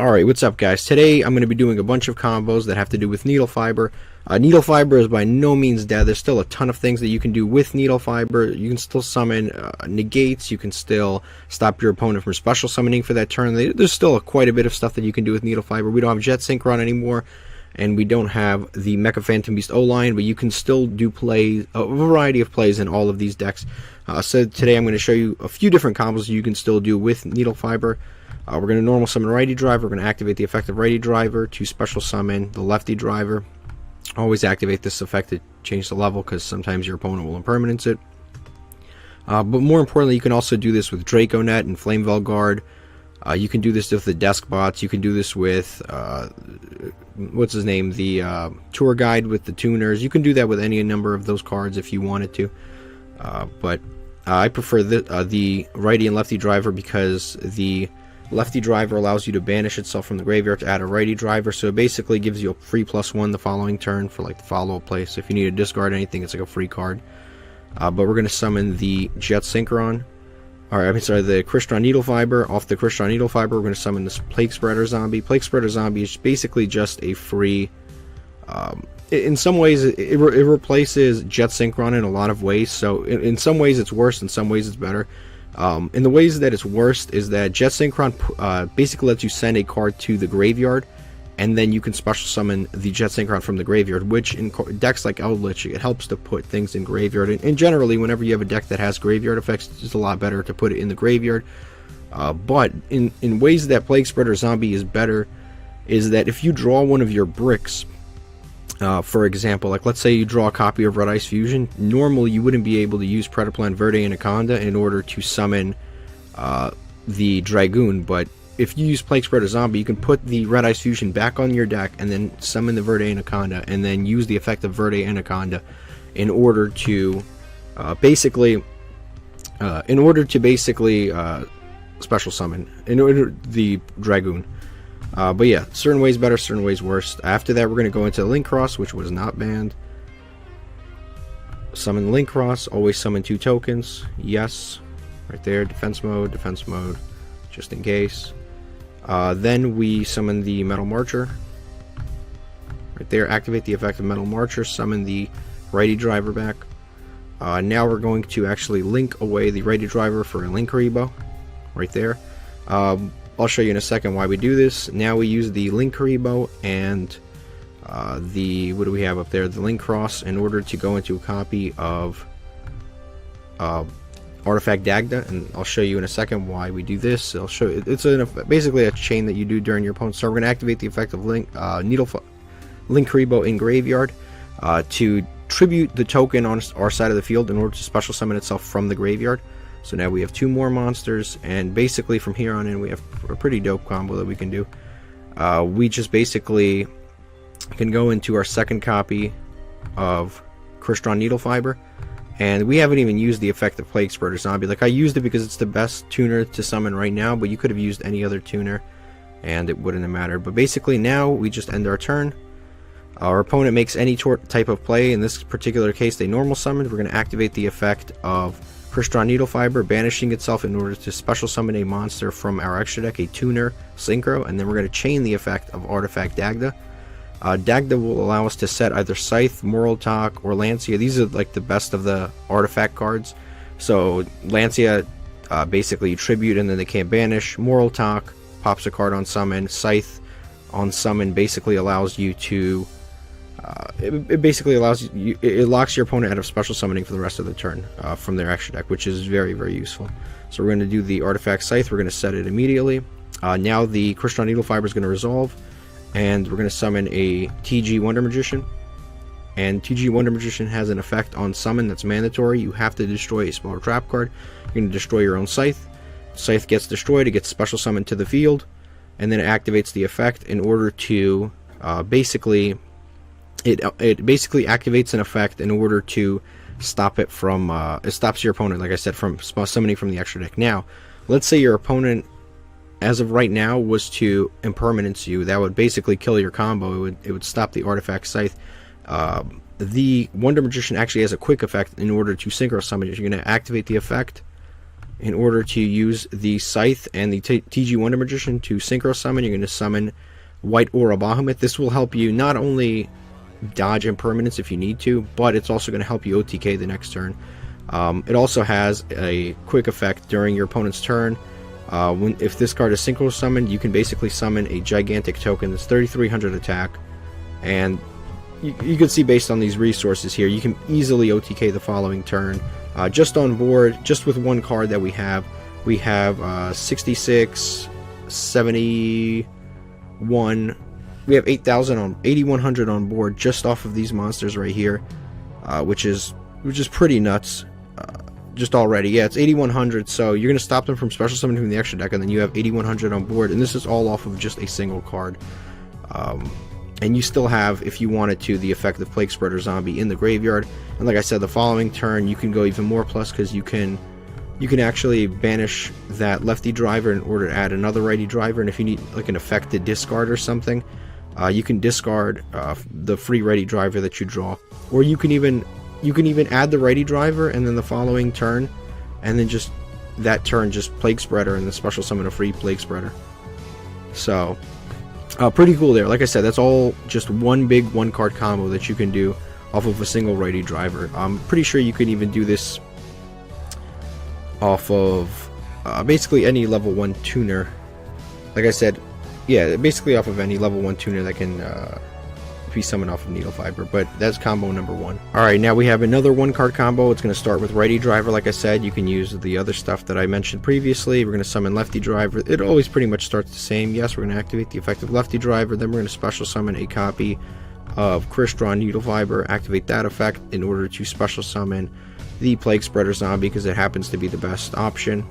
Alright, what's up guys? Today I'm going to be doing a bunch of combos that have to do with NeedleFiber. NeedleFiber is by no means dead. There's still a ton of things that you can do with NeedleFiber. You can still summon negates, you can still stop your opponent from special summoning for that turn. There's still quite a bit of stuff that you can do with NeedleFiber. We don't have Jet Synchron anymore, and we don't have the Mecha Phantom Beast O-line, but you can still do plays, a variety of plays in all of these decks. So today I'm going to show you a few different combos you can still do with NeedleFiber. We're going to normal summon Righty Driver. We're going to activate the effect of Righty Driver to special summon the Lefty Driver. Always activate this effect to change the level, because sometimes your opponent will impermanence it. But more importantly, you can also do this with Draconet and Flameveil Guard. You can do this with the Desk Bots. You can do this with, what's his name, the Tour Guide with the Tuners. You can do that with any number of those cards if you wanted to. But I prefer the Righty and Lefty Driver, because the Lefty Driver allows you to banish itself from the graveyard to add a Righty Driver, so it basically gives you a free +1 the following turn for like the follow-up play. So if you need to discard anything, it's like a free card. But we're going to summon the Jet Synchron, the Crystron NeedleFiber. Off the Crystron NeedleFiber, we're going to summon this Plaguespreader zombie. Plaguespreader zombie is basically just a free. In some ways, it replaces Jet Synchron in a lot of ways. So in some ways it's worse, in some ways it's better. In the ways that it's worst is that Jet Synchron basically lets you send a card to the graveyard, and then you can special summon the Jet Synchron from the graveyard, which in decks like Eldritch, it helps to put things in graveyard. And generally, whenever you have a deck that has graveyard effects, it's a lot better to put it in the graveyard. But in ways that Plaguespreader Zombie is better, is that if you draw one of your bricks, for example, like let's say you draw a copy of Red Ice Fusion, normally you wouldn't be able to use Predaplan Verde Anaconda in order to summon the Dragoon, but if you use Plaguespreader Zombie, you can put the Red Ice Fusion back on your deck and then summon the Verde Anaconda, and then use the effect of Verde Anaconda in order to basically special summon the Dragoon. But yeah, certain ways better, certain ways worse. After that, we're going to go into Link Cross, which was not banned. Summon Link Cross, always summon 2 tokens. Yes, right there, defense mode, just in case. Then we summon the Metal Marcher. Right there, activate the effect of Metal Marcher, summon the Righty Driver back. Now we're going to actually link away the Righty Driver for a Link Karibo. Right there. I'll show you in a second why we do this. Now we use the Link Karibo and the, what do we have up there? The Link Cross in order to go into a copy of Artifact Dagda, and I'll show you in a second why we do this. I'll show you. It's basically a chain that you do during your opponent's turn. We're going to activate the effect of Link Karibo in graveyard to tribute the token on our side of the field in order to special summon itself from the graveyard. So now we have 2 more monsters, and basically from here on in we have a pretty dope combo that we can do. We just basically can go into our second copy of Crystron NeedleFiber, and we haven't even used the effect of Plaguespreader Zombie. Like, I used it because it's the best tuner to summon right now, but you could have used any other tuner and it wouldn't have mattered. But basically now we just end our turn. Our opponent makes any type of play. In this particular case, they normal summoned. We're going to activate the effect of Crystron NeedleFiber, banishing itself in order to special summon a monster from our extra deck, a tuner synchro, and then we're going to chain the effect of Artifact Dagda. Dagda will allow us to set either Scythe, Moral Talk, or Lancia. These are like the best of the artifact cards. So Lancia, basically you tribute and then they can't banish. Moral Talk pops a card on summon. Scythe on summon basically allows you to it locks your opponent out of special summoning for the rest of the turn from their extra deck, which is very, very useful. So we're going to do the Artifact Scythe. We're going to set it immediately. Now the Cryston NeedleFiber is going to resolve, and we're going to summon a TG Wonder Magician. And TG Wonder Magician has an effect on summon that's mandatory. You have to destroy a spell or trap card. You're going to destroy your own Scythe. Scythe gets destroyed, it gets special summoned to the field, and then it activates the effect in order to basically... It basically activates an effect in order to stop it from, it stops your opponent, like I said, from summoning from the extra deck. Now, let's say your opponent, as of right now, was to impermanence you. That would basically kill your combo. It would stop the Artifact Scythe. The Wonder Magician actually has a quick effect in order to synchro summon it. You're going to activate the effect in order to use the Scythe and the TG Wonder Magician to synchro summon, you're going to summon White Aura Bahamut. This will help you not only dodge impermanence if you need to, but it's also going to help you OTK the next turn. It also has a quick effect during your opponent's turn. If this card is synchro summoned, you can basically summon a gigantic token that's 3300 attack, and you can see based on these resources here, you can easily OTK the following turn. Just on board, just with one card that we have 66, 71, we have 8100 on board just off of these monsters right here, which is pretty nuts. Just already, yeah, it's 8100, so you're going to stop them from special summoning from the extra deck, and then you have 8100 on board, and this is all off of just a single card. And you still have, if you wanted to, the effective Plaguespreader zombie in the graveyard. And like I said, the following turn you can go even more plus, because you can actually banish that lefty driver in order to add another righty driver, and if you need like an effect to discard or something, you can discard the free righty driver that you draw, or you can even add the righty driver and then the following turn, and then just that turn just Plaguespreader and then special summon a free Plaguespreader. So pretty cool there. Like I said, that's all just one big one card combo that you can do off of a single righty driver. I'm pretty sure you could even do this off of basically any level 1 tuner. Like I said, yeah, basically off of any level 1 tuner that can be summoned off of NeedleFiber, but that's combo number 1. Alright, now we have another one card combo. It's going to start with righty driver. Like I said, you can use the other stuff that I mentioned previously. We're going to summon lefty driver. It always pretty much starts the same. Yes, we're going to activate the effective lefty driver, then we're going to special summon a copy of Crystron NeedleFiber, activate that effect in order to special summon the Plaguespreader zombie, because it happens to be the best option.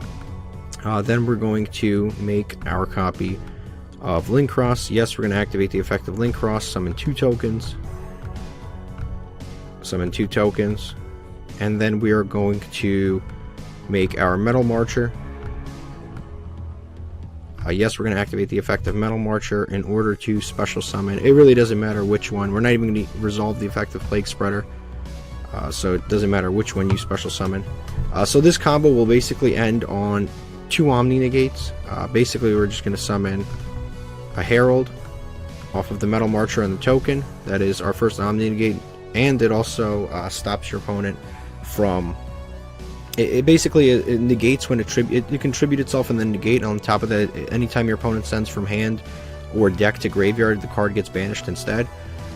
Then we're going to make our copy of Linkcross. Yes, we're going to activate the effect of Linkcross, summon 2 tokens, and then we are going to make our Metal Marcher. Yes, we're going to activate the effect of Metal Marcher in order to special summon. It really doesn't matter which one. We're not even going to resolve the effect of Plaguespreader, so it doesn't matter which one you special summon. So this combo will basically end on 2 omni-negates. Basically, we're just going to summon a Herald off of the Metal Marcher and the token. That is our first omni-negate, and it also stops your opponent from... It basically negates when it contribute itself and then negate. On top of that, anytime your opponent sends from hand or deck to graveyard, the card gets banished instead.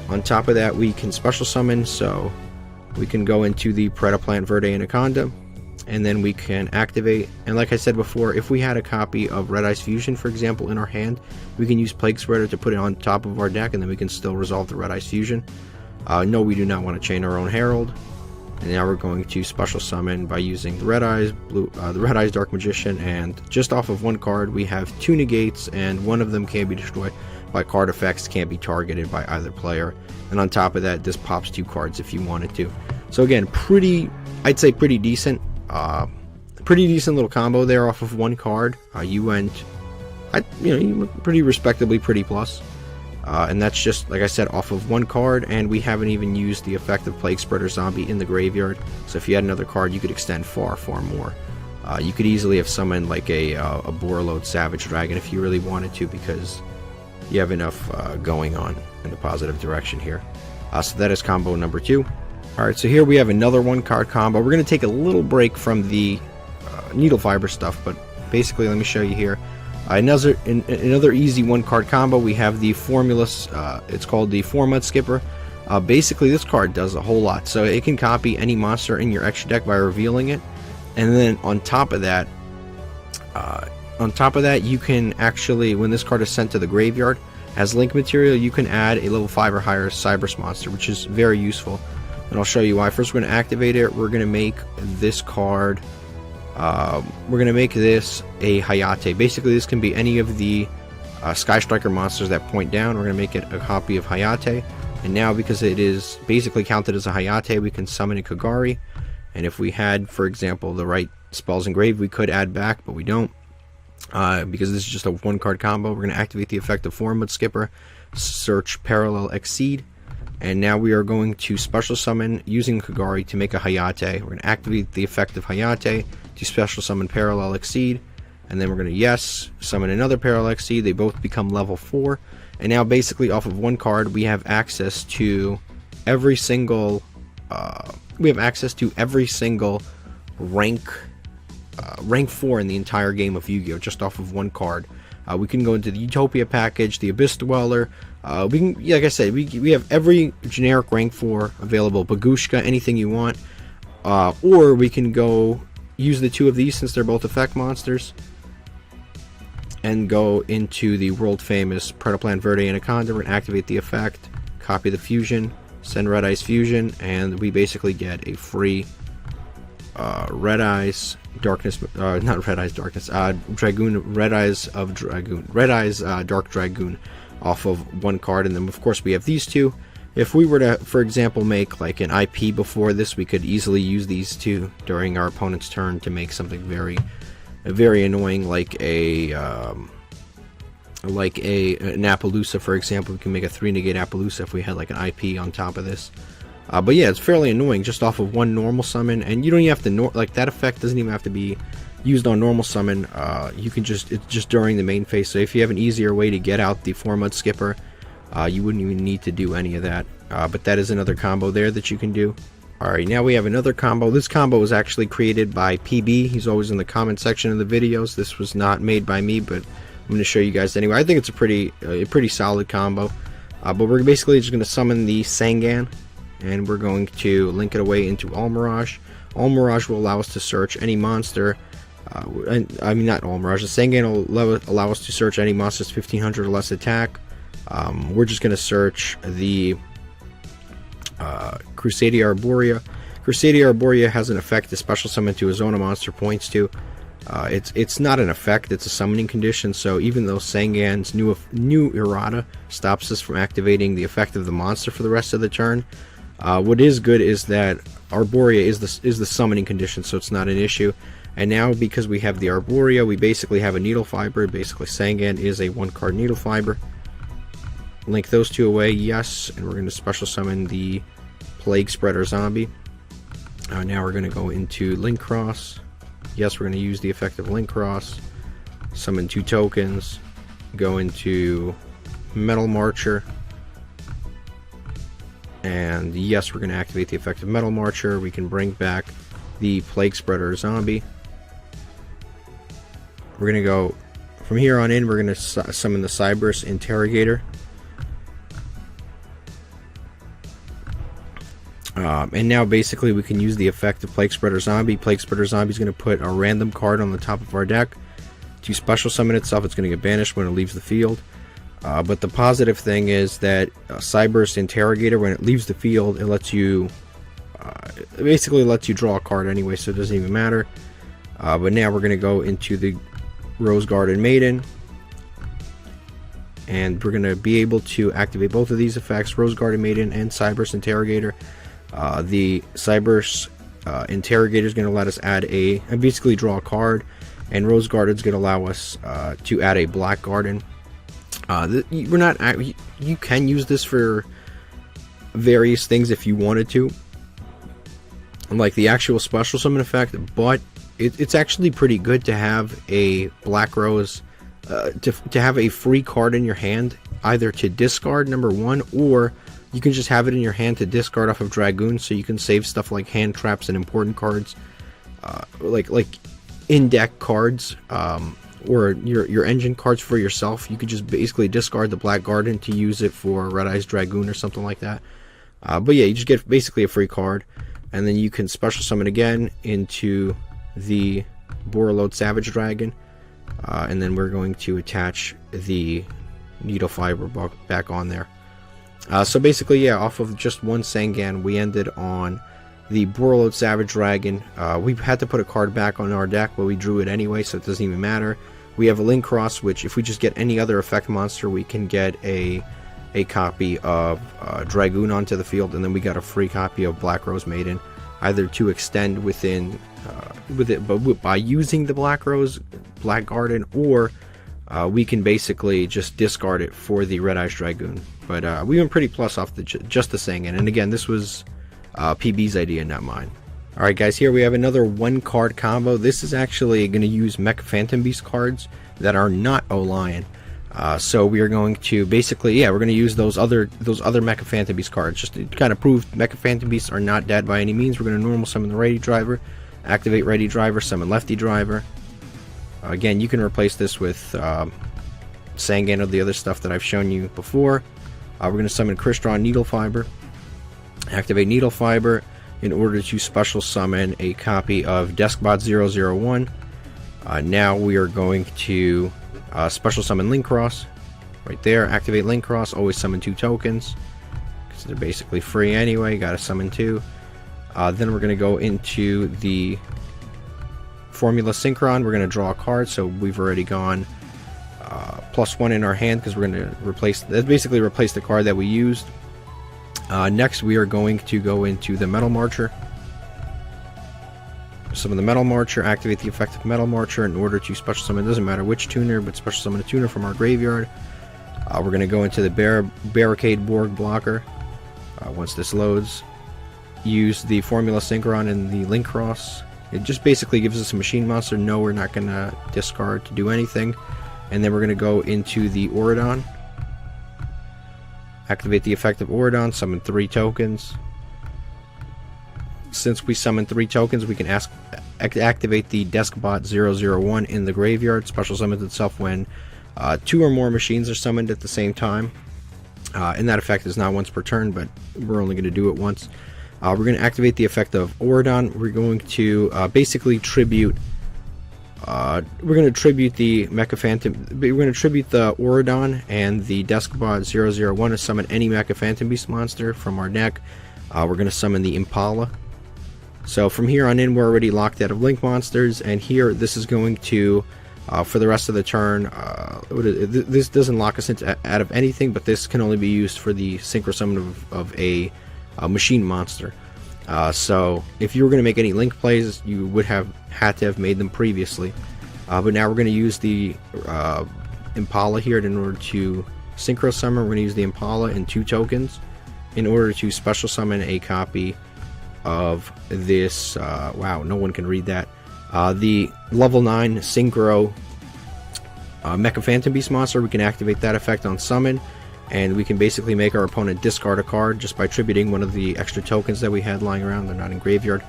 On top of that, we can special summon, so we can go into the Predaplant Verde Anaconda, and then we can activate. And like I said before, if we had a copy of Red Eyes Fusion, for example, in our hand, we can use Plaguespreader to put it on top of our deck, and then we can still resolve the Red Eyes Fusion. No, we do not want to chain our own Herald. And now we're going to special summon by using the Red Eyes Dark Magician, and just off of one card we have 2 negates, and one of them can be destroyed by card effects, can't be targeted by either player. And on top of that, this pops 2 cards if you wanted to. So again, I'd say pretty decent little combo there off of one card. You went, you went pretty respectably pretty plus. And that's just, like I said, off of one card, and we haven't even used the effect of Plaguespreader Zombie in the graveyard. So if you had another card, you could extend far, far more. You could easily have summoned like a Borreload Savage Dragon if you really wanted to, because you have enough going on in the positive direction here. So that is combo number 2. Alright, so here we have another one card combo. We're going to take a little break from the NeedleFiber stuff, but basically let me show you here. Another easy one card combo. We have the Formulous, it's called the Formud Skipper. Basically this card does a whole lot. So it can copy any monster in your extra deck by revealing it, and then on top of that you can actually, when this card is sent to the graveyard as link material, you can add a level 5 or higher Cyberse monster, which is very useful, and I'll show you why. First, we're going to activate it. We're going to make this card, we're going to make this a Hayate. Basically this can be any of the Sky Striker monsters that point down. We're going to make it a copy of Hayate, and now because it is basically counted as a Hayate, we can summon a Kagari, and if we had, for example, the right spells engraved, we could add back, but we don't, because this is just a one card combo. We're going to activate the effect of Formud Skipper, search Parallel Exceed, and now we are going to special summon using Kagari to make a Hayate. We're going to activate the effect of Hayate, to special summon Parallel Exceed, and then we're going to yes summon another Parallel Exceed. They both become level 4, and now basically off of one card we have access to every single rank 4 in the entire game of Yu-Gi-Oh! Just off of one card. We can go into the Utopia package, the Abyss Dweller. We can, like I said, we have every generic rank 4 available. Bagushka, anything you want. Or we can go use the 2 of these since they're both effect monsters, and go into the world famous Predaplan Verde Anaconda and activate the effect, copy the fusion, send Red Eyes Fusion, and we basically get a free Red Eyes Darkness, not Red Eyes Darkness, Dragoon, Red Eyes of Dragoon, Red Eyes Dark Dragoon off of one card. And then of course we have these 2. If we were to, for example, make like an IP before this, we could easily use these 2 during our opponent's turn to make something very, very annoying, like an Appaloosa, for example. We can make a 3-negate Appaloosa if we had like an IP on top of this. But yeah, it's fairly annoying just off of one normal summon, and you don't even have to like that effect doesn't even have to be used on normal summon. You can it's just during the main phase. So if you have an easier way to get out the Formud Skipper, you wouldn't even need to do any of that. But that is another combo there that you can do. Alright, now we have another combo. This combo was actually created by PB. He's always in the comment section of the videos. This was not made by me, but I'm going to show you guys anyway. I think it's a pretty solid combo. But we're basically just going to summon the Sangan, and we're going to link it away into All Mirage. All Mirage will allow us to search any monster. I mean, not All Mirage. The Sangan will allow us to search any monster's 1500 or less attack. We're just going to search the Crusadia Arborea. Crusadia Arborea has an effect to special summon to a zone a monster points to. It's not an effect, it's a summoning condition, so even though Sangan's new errata stops us from activating the effect of the monster for the rest of the turn, what is good is that Arborea is the summoning condition, so it's not an issue. And now because we have the Arborea, we basically have a NeedleFiber. Basically Sangan is a 1-card NeedleFiber. Link those 2 away, yes, and we're going to special summon the Plaguespreader zombie. Now we're going to go into Link Cross. Yes, we're going to use the effect of Link Cross. Summon 2 tokens. Go into Metal Marcher. And yes, we're going to activate the effect of Metal Marcher. We can bring back the Plaguespreader zombie. We're going to go from here on in. We're going to summon the Cyberus Interrogator. And now basically we can use the effect of Plaguespreader Zombie. Plaguespreader Zombie is going to put a random card on the top of our deck. To special summon itself, it's going to get banished when it leaves the field. But the positive thing is that Cyberus Interrogator, when it leaves the field, it lets you it basically lets you draw a card anyway, so it doesn't even matter. But now we're going to go into the Rose Garden Maiden, and we're going to be able to activate both of these effects, Rose Garden Maiden and Cyberus Interrogator. The Cyberus Interrogator is going to let us add and basically draw a card, and Rose Garden is going to allow us to add a Black Garden. You can use this for various things if you wanted to, like the actual special summon effect, but it's actually pretty good to have a Black Rose, to have a free card in your hand, either to discard, number one, or you can just have it in your hand to discard off of Dragoon, so you can save stuff like hand traps and important cards, like in-deck cards, or your engine cards for yourself. You could just basically discard the Black Garden to use it for Red Eyes Dragoon or something like that. But yeah, you just get basically a free card, and then you can special summon again into the Borreload Savage Dragon, and then we're going to attach the NeedleFiber back on there. So basically, yeah, off of just one Sangan, we ended on the Borreload Savage Dragon. We had to put a card back on our deck, but we drew it anyway, so it doesn't even matter. We have a Link Cross, which if we just get any other effect monster, we can get a copy of Dragoon onto the field, and then we got a free copy of Black Rose Maiden, either to extend within with it, but by using the Black Rose Black Garden, or we can basically just discard it for the Red Eyes Dragoon. But we went pretty plus off just the Sangan, and again, this was PB's idea, not mine. Alright guys, here we have another 1-card combo. This is actually going to use Mecha Phantom Beast cards that are not O-Lion. So we are going to basically, we're going to use those other Mecha Phantom Beast cards just to kind of prove Mecha Phantom Beasts are not dead by any means. We're going to normal summon the Righty Driver, activate Righty Driver, summon Lefty Driver. Again, you can replace this with Sangan or the other stuff that I've shown you before. We're going to summon Crystron NeedleFiber, activate NeedleFiber in order to special summon a copy of Deskbot 001. Now we are going to special summon Link Cross right there, activate Link Cross, always summon 2 tokens because they're basically free anyway, gotta summon 2. Then we're going to go into the Formula Synchron. We're going to draw a card, so we've already gone +1 in our hand because we're going to replace the card that we used. Next we are going to go into the Metal Marcher. Summon the Metal Marcher, activate the effect of Metal Marcher in order to special summon, doesn't matter which tuner, but special summon a tuner from our graveyard. We're going to go into the Barricade Borg Blocker. Once this loads, use the Formula Synchron and the Link Cross. It just basically gives us a machine monster. No, we're not going to discard to do anything. And then we're going to go into the Auradon. Activate the effect of Auradon, summon 3 tokens. Since we summon 3 tokens, we can activate the Deskbot 001 in the graveyard. Special summons itself when 2 or more machines are summoned at the same time. And that effect is not once per turn, but we're only going to do it once. We're going to activate the effect of Auradon. We're going to basically tribute. We're going to tribute the Mecha Phantom. We're going to tribute the Auradon and the Deskbot 001 to summon any Mecha Phantom Beast monster from our deck. We're going to summon the Impala. So from here on in, we're already locked out of Link monsters, and here this is going to, for the rest of the turn, this doesn't lock us out of anything, but this can only be used for the synchro summon of a machine monster. So if you were going to make any Link plays, you would have had to have made them previously. But now we're going to use the Impala here in order to synchro summon. We're going to use the Impala and 2 tokens in order to special summon a copy of this, wow, no one can read that, the level 9 Synchro Mecha Phantom Beast monster. We can activate that effect on summon, and we can basically make our opponent discard a card just by tributing one of the extra tokens that we had lying around. They're not in graveyard.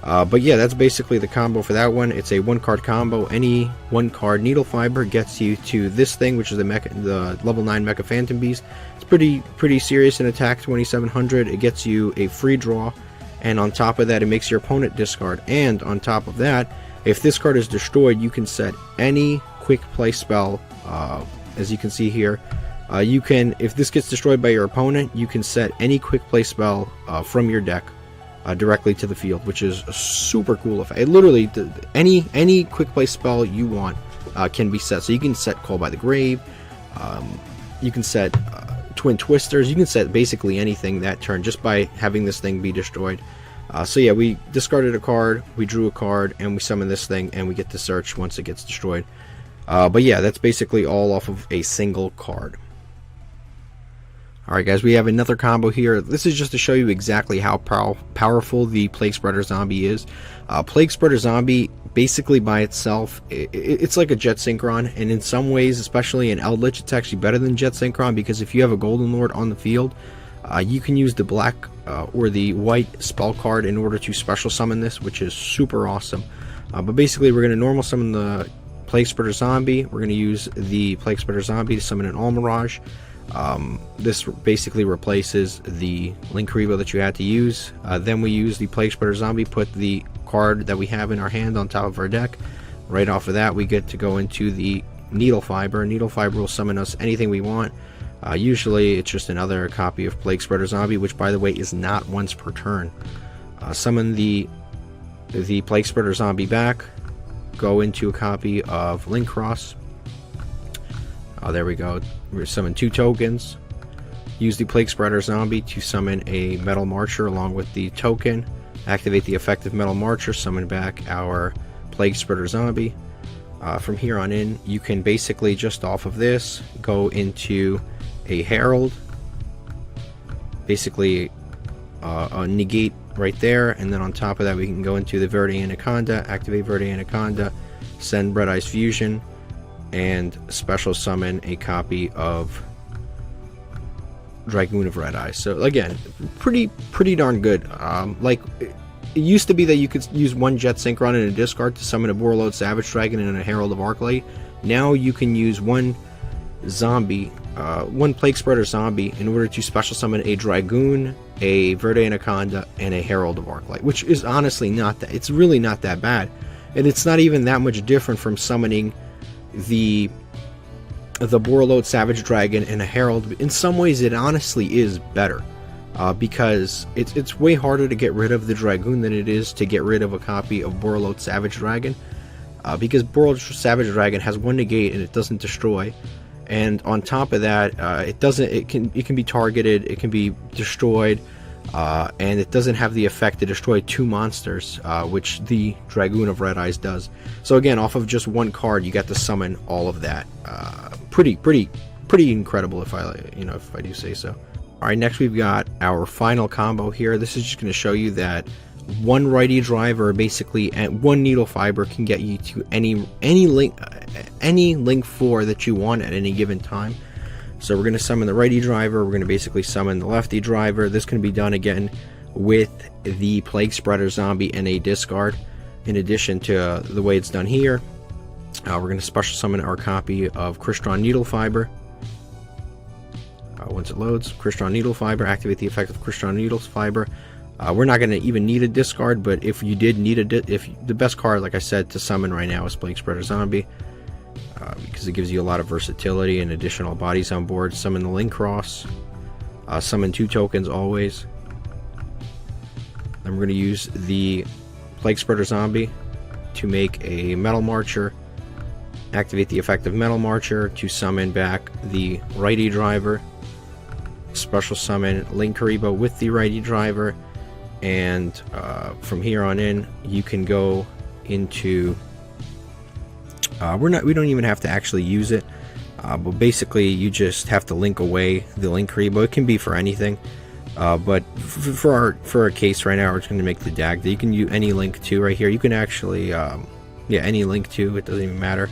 But yeah, that's basically the combo for that one. It's a 1-card combo. Any 1-card NeedleFiber gets you to this thing, which is the level 9 Mecha Phantom Beast. It's pretty serious in attack, 2700. It gets you a free draw, and on top of that, it makes your opponent discard. And on top of that, if this card is destroyed, you can set any quick play spell, as you can see here. You can, if this gets destroyed by your opponent, you can set any quick play spell from your deck directly to the field, which is a super cool effect. It literally, any quick play spell you want can be set. So you can set Call by the Grave, you can set Twin Twisters, you can set basically anything that turn just by having this thing be destroyed. So yeah, we discarded a card, we drew a card, and we summon this thing, and we get to search once it gets destroyed. But yeah, that's basically all off of a single card. Alright guys, we have another combo here. This is just to show you exactly how powerful the Plaguespreader Zombie is. Plaguespreader Zombie, basically by itself, it's like a Jet Synchron, and in some ways, especially in Eldritch, it's actually better than Jet Synchron, because if you have a Golden Lord on the field, you can use the black or the white spell card in order to special summon this, which is super awesome. But basically, we're going to normal summon the Plaguespreader Zombie. We're going to use the Plaguespreader Zombie to summon an Almirage. This basically replaces the Link Revo that you had to use. Then we use the Plaguespreader Zombie, put the card that we have in our hand on top of our deck. Right off of that, we get to go into the NeedleFiber. NeedleFiber will summon us anything we want. Usually it's just another copy of Plaguespreader Zombie, which by the way is not once per turn. Summon the Plaguespreader Zombie back, go into a copy of Link Cross. There we go. We summon 2 tokens. Use the Plaguespreader Zombie to summon a Metal Marcher along with the token. Activate the effect of Metal Marcher, summon back our Plaguespreader Zombie. From here on in, you can basically just off of this go into a Herald. Basically, negate right there, and then on top of that we can go into the Verde Anaconda, activate Verde Anaconda, send Red Eyes Fusion, and special summon a copy of Dragoon of Red Eyes. So again, pretty darn good. Like, it used to be that you could use one Jet Synchron and a discard to summon a Borreload Savage Dragon and a Herald of Arclight. Now you can use one zombie, one Plaguespreader zombie, in order to special summon a Dragoon, a Verde Anaconda, and a Herald of Arclight, which is honestly not that, it's really not that bad. And it's not even that much different from summoning the Borreload Savage Dragon and a Herald. In some ways it honestly is better, because it's way harder to get rid of the Dragoon than it is to get rid of a copy of Borreload Savage Dragon, because Borreload Savage Dragon has one negate and it doesn't destroy, and on top of that it can be targeted, it can be destroyed, and it doesn't have the effect to destroy two monsters, which the Dragoon of Red Eyes does. So again, off of just one card you get to summon all of that. Pretty incredible, if I do say so. Alright, next we've got our final combo here. This is just going to show you that one righty driver, basically, and one NeedleFiber can get you to any link 4 that you want at any given time. So we're going to summon the righty driver, we're going to basically summon the lefty driver. This can be done again with the Plaguespreader zombie and a discard, in addition to the way it's done here. We're going to special summon our copy of Crystron NeedleFiber. Once it loads, Crystron NeedleFiber, activate the effect of Crystron NeedleFiber. We're not going to even need a discard, but if you did need the best card, like I said, to summon right now is Plaguespreader zombie, because it gives you a lot of versatility and additional bodies on board. Summon the Link Cross, summon 2 tokens always. Then we're going to use the Plaguespreader zombie to make a Metal Marcher, activate the effect of Metal Marcher to summon back the righty driver, special summon Link Karibo with the righty driver, and from here on in you can go into we don't even have to actually use it, but basically you just have to link away the Link Karibo. It can be for anything, but for our case right now we're just going to make the Dag. You can use any link 2 right here. You can actually any link 2, it doesn't even matter.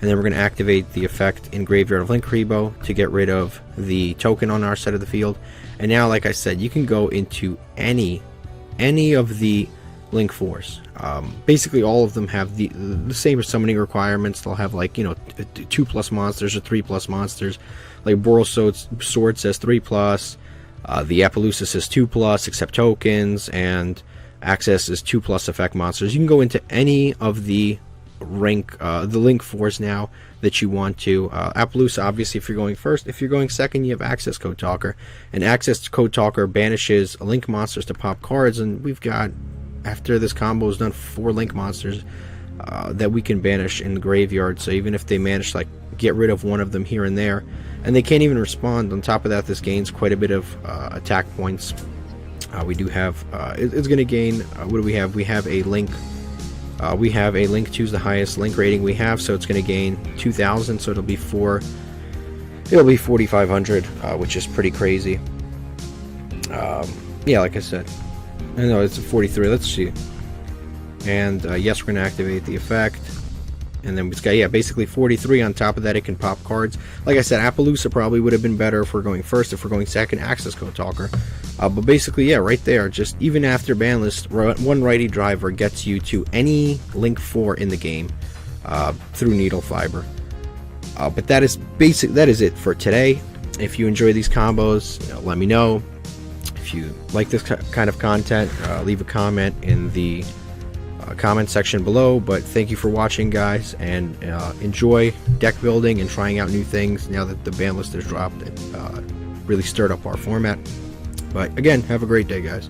And then we're going to activate the effect in Graveyard of Link Karibo to get rid of the token on our side of the field. And now, like I said, you can go into any of the Link 4s. Basically all of them have the same summoning requirements. They'll have, like, 2+ monsters or 3+ monsters. Like Borreload Sword says 3+, the Appaloosa says 2+, except tokens, and Access is 2+ effect monsters. You can go into any of the Link 4s now that you want to. Appaloosa, obviously, if you're going first. If you're going second, you have Access Code Talker, and Access Code Talker banishes Link monsters to pop cards, and we've got, after this combo is done, 4 Link monsters that we can banish in the graveyard. So even if they manage to, like, get rid of one of them here and there, and they can't even respond, on top of that this gains quite a bit of attack points. We do have it's going to gain, what do we have? We have a Link we have a Link 2 is the highest Link rating we have, so it's going to gain 2,000, so it'll be 4,500, which is pretty crazy. Yeah, like I said, I know it's a 43. Let's see. And yes, we're going to activate the effect, and then it's got, yeah, basically 43. On top of that, it can pop cards. Like I said, Appaloosa probably would have been better if we're going first. If we're going second, Access Code Talker. But basically, yeah, right there, just even after Banlist, one righty driver gets you to any Link 4 in the game through NeedleFiber. But that is it for today. If you enjoy these combos, let me know. If you like this kind of content, leave a comment in the comment section below. But thank you for watching, guys, and enjoy deck building and trying out new things now that the Banlist has dropped. It really stirred up our format. But again, have a great day, guys.